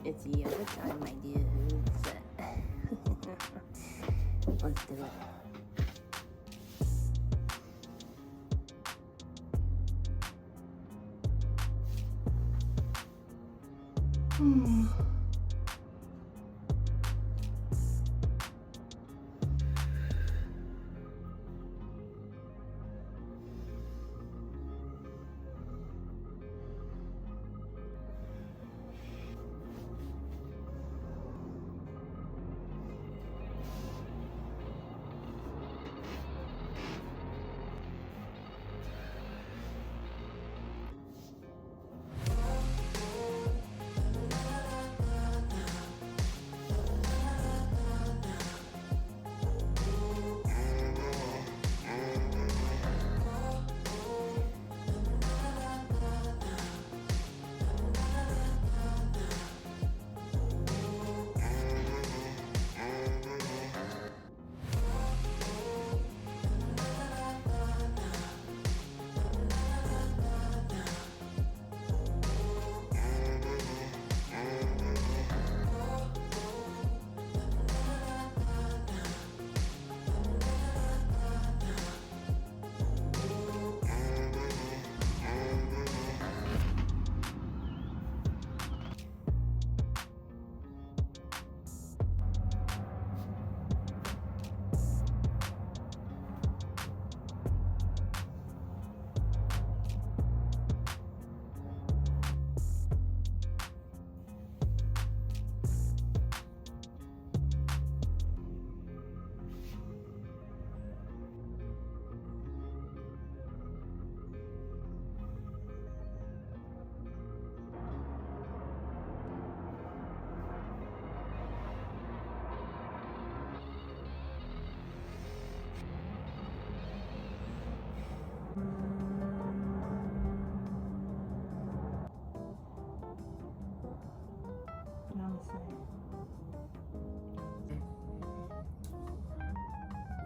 It's yoga time, my dudes. Let's do it.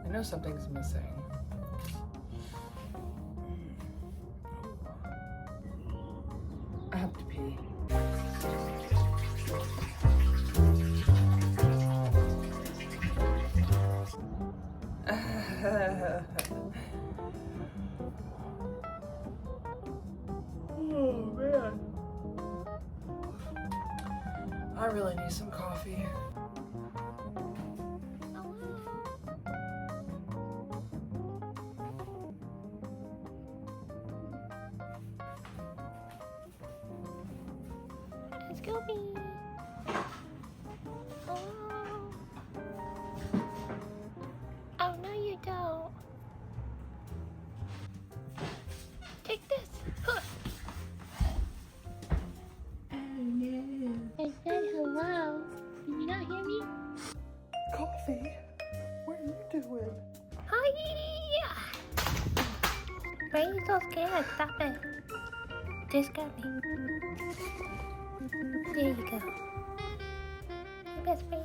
I know something's missing. I have to pee. Oh man. I really need some coffee. Scooby. Oh no, you don't. Take this. Huh. I said hello. Did you not hear me? Coffee? What are you doing? Hi. Why are you so scared? Stop it. Just got me. There you go. My best friend.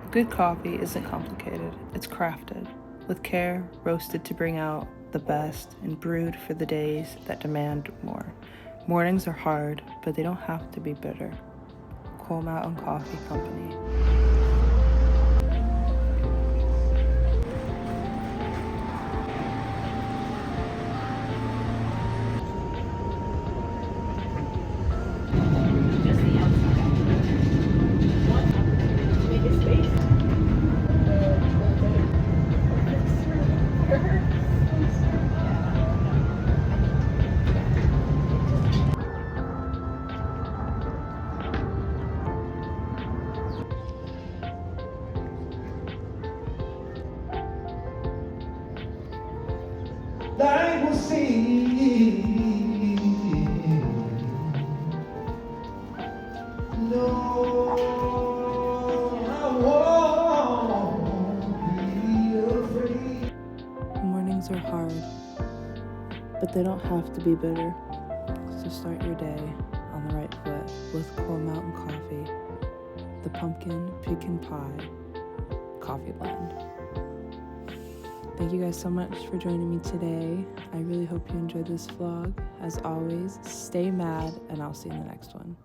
Good coffee isn't complicated, it's crafted, with care, roasted to bring out the best, and brewed for the days that demand more. Mornings are hard, but they don't have to be bitter. Coal Mountain Coffee Company. I will sing. No, I won't be afraid. Mornings are hard, but they don't have to be bitter. So start your day on the right foot with Coal Mountain Coffee, the pumpkin pecan pie coffee blend. Thank you guys so much for joining me today. I really hope you enjoyed this vlog. As always, stay mad, and I'll see you in the next one.